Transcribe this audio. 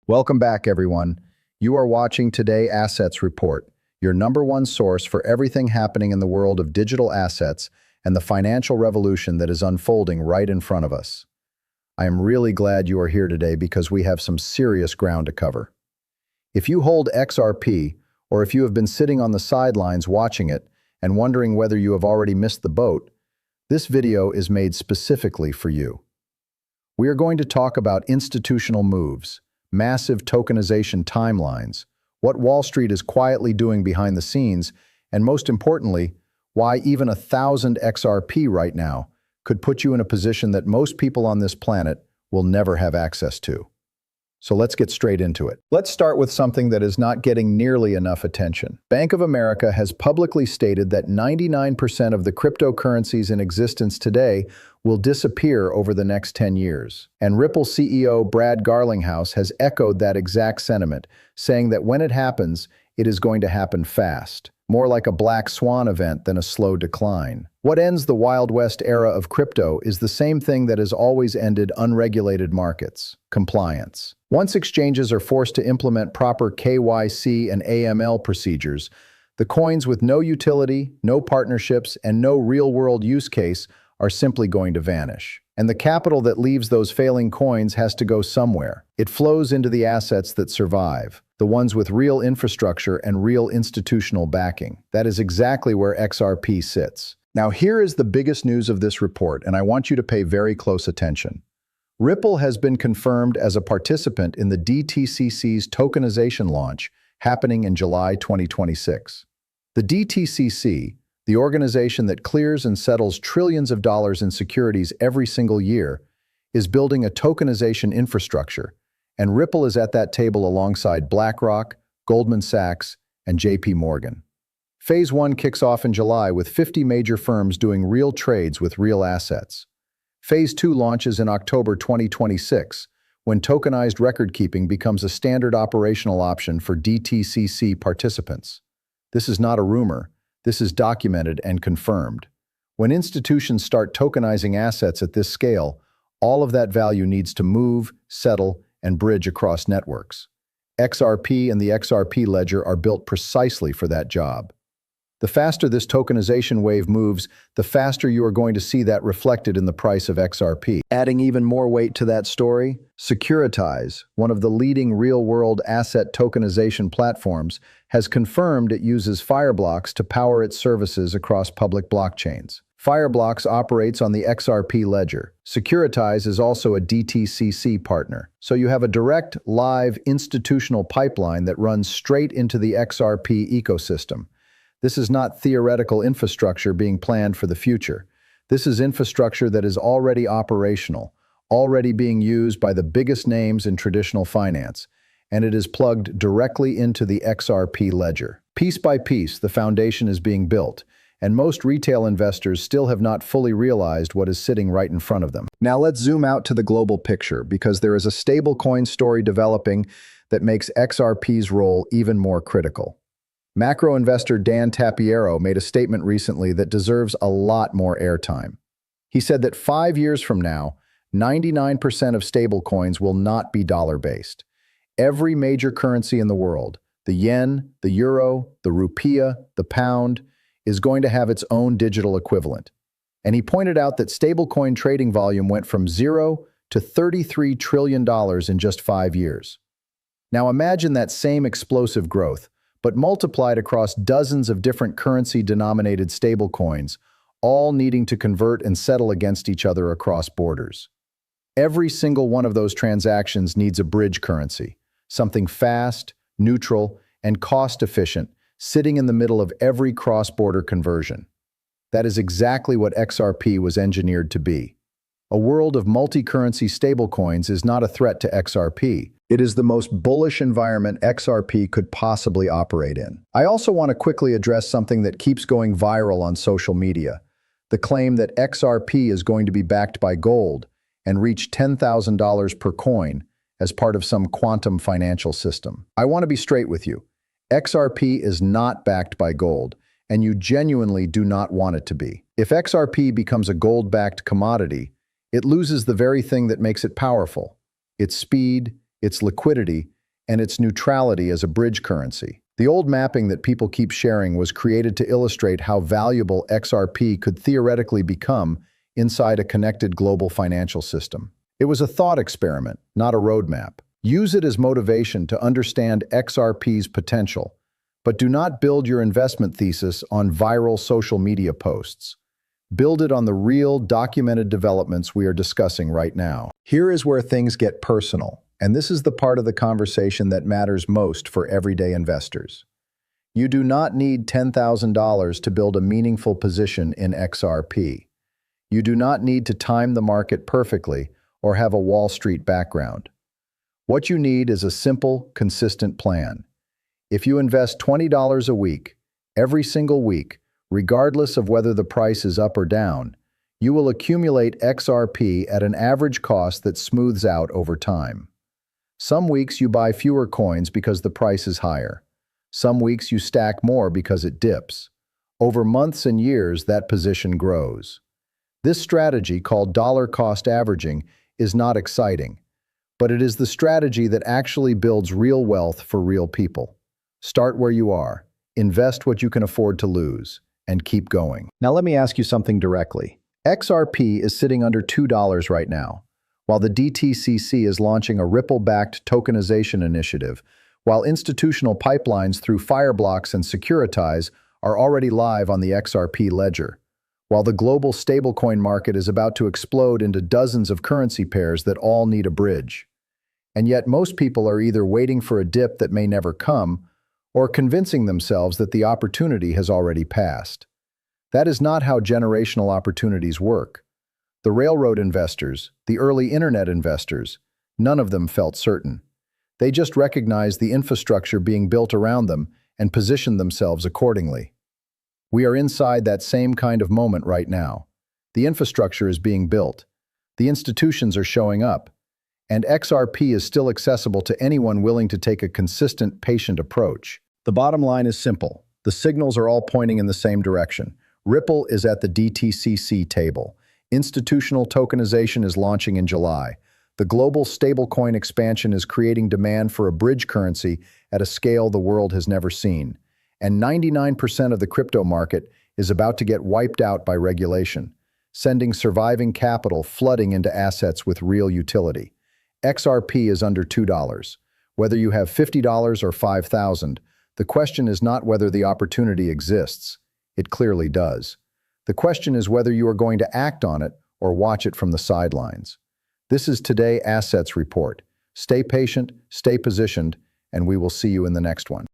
Welcome back, everyone. You are watching Today Assets Report, your #1 source for everything happening in the world of digital assets and the financial revolution that is unfolding right in front of us. I am really glad you are here today because we have some serious ground to cover. If you hold XRP, or if you have been sitting on the sidelines watching it and wondering whether you have already missed the boat, this video is made specifically for you. We are going to talk about institutional moves, massive tokenization timelines, what Wall Street is quietly doing behind the scenes, and most importantly, why even 1,000 XRP right now could put you in a position that most people on this planet will never have access to. So let's get straight into it. Let's start with something that is not getting nearly enough attention. Bank of America has publicly stated that 99% of the cryptocurrencies in existence today will disappear over the next 10 years. And Ripple CEO Brad Garlinghouse has echoed that exact sentiment, saying that when it happens, it is going to happen fast. More like a black swan event than a slow decline. What ends the Wild West era of crypto is the same thing that has always ended unregulated markets: compliance. Once exchanges are forced to implement proper KYC and AML procedures, the coins with no utility, no partnerships, and no real-world use case are simply going to vanish. And the capital that leaves those failing coins has to go somewhere. It flows into the assets that survive, the ones with real infrastructure and real institutional backing. That is exactly where XRP sits. Now, here is the biggest news of this report, and I want you to pay very close attention. Ripple has been confirmed as a participant in the DTCC's tokenization launch happening in July 2026. The DTCC, the organization that clears and settles trillions of dollars in securities every single year, is building a tokenization infrastructure, and Ripple is at that table alongside BlackRock, Goldman Sachs, and JP Morgan. Phase 1 kicks off in July with 50 major firms doing real trades with real assets. Phase 2 launches in October 2026, when tokenized record-keeping becomes a standard operational option for DTCC participants. This is not a rumor. This is documented and confirmed. When institutions start tokenizing assets at this scale, all of that value needs to move, settle, and bridge across networks. XRP and the XRP ledger are built precisely for that job. The faster this tokenization wave moves, the faster you are going to see that reflected in the price of XRP. Adding even more weight to that story, Securitize, one of the leading real-world asset tokenization platforms, has confirmed it uses Fireblocks to power its services across public blockchains. Fireblocks operates on the XRP ledger. Securitize is also a DTCC partner. So you have a direct, live, institutional pipeline that runs straight into the XRP ecosystem. This is not theoretical infrastructure being planned for the future. This is infrastructure that is already operational, already being used by the biggest names in traditional finance, and it is plugged directly into the XRP ledger. Piece by piece, the foundation is being built, and most retail investors still have not fully realized what is sitting right in front of them. Now let's zoom out to the global picture, because there is a stablecoin story developing that makes XRP's role even more critical. Macro investor Dan Tapiero made a statement recently that deserves a lot more airtime. He said that 5 years from now, 99% of stablecoins will not be dollar-based. Every major currency in the world, the yen, the euro, the rupiah, the pound, is going to have its own digital equivalent. And he pointed out that stablecoin trading volume went from 0 to $33 trillion in just 5 years. Now imagine that same explosive growth, but multiplied across dozens of different currency-denominated stablecoins, all needing to convert and settle against each other across borders. Every single one of those transactions needs a bridge currency, something fast, neutral, and cost-efficient, sitting in the middle of every cross-border conversion. That is exactly what XRP was engineered to be. A world of multi-currency stablecoins is not a threat to XRP. It is the most bullish environment XRP could possibly operate in. I also want to quickly address something that keeps going viral on social media: the claim that XRP is going to be backed by gold and reach $10,000 per coin as part of some quantum financial system. I want to be straight with you. XRP is not backed by gold, and you genuinely do not want it to be. If XRP becomes a gold-backed commodity, it loses the very thing that makes it powerful: its speed, its liquidity, and its neutrality as a bridge currency. The old mapping that people keep sharing was created to illustrate how valuable XRP could theoretically become inside a connected global financial system. It was a thought experiment, not a roadmap. Use it as motivation to understand XRP's potential, but do not build your investment thesis on viral social media posts. Build it on the real, documented developments we are discussing right now. Here is where things get personal, and this is the part of the conversation that matters most for everyday investors. You do not need $10,000 to build a meaningful position in XRP. You do not need to time the market perfectly or have a Wall Street background. What you need is a simple, consistent plan. If you invest $20 a week, every single week, regardless of whether the price is up or down, you will accumulate XRP at an average cost that smooths out over time. Some weeks you buy fewer coins because the price is higher. Some weeks you stack more because it dips. Over months and years, that position grows. This strategy, called dollar cost averaging, is not exciting, but it is the strategy that actually builds real wealth for real people. Start where you are, invest what you can afford to lose, and keep going. Now let me ask you something directly. XRP is sitting under $2 right now, while the DTCC is launching a Ripple-backed tokenization initiative, while institutional pipelines through Fireblocks and Securitize are already live on the XRP ledger, while the global stablecoin market is about to explode into dozens of currency pairs that all need a bridge. And yet most people are either waiting for a dip that may never come, or convincing themselves that the opportunity has already passed. That is not how generational opportunities work. The railroad investors, the early internet investors, none of them felt certain. They just recognized the infrastructure being built around them and positioned themselves accordingly. We are inside that same kind of moment right now. The infrastructure is being built. The institutions are showing up. And XRP is still accessible to anyone willing to take a consistent, patient approach. The bottom line is simple. The signals are all pointing in the same direction. Ripple is at the DTCC table. Institutional tokenization is launching in July. The global stablecoin expansion is creating demand for a bridge currency at a scale the world has never seen. And 99% of the crypto market is about to get wiped out by regulation, sending surviving capital flooding into assets with real utility. XRP is under $2. Whether you have $50 or $5,000, the question is not whether the opportunity exists. It clearly does. The question is whether you are going to act on it or watch it from the sidelines. This is Today Assets Report. Stay patient, stay positioned, and we will see you in the next one.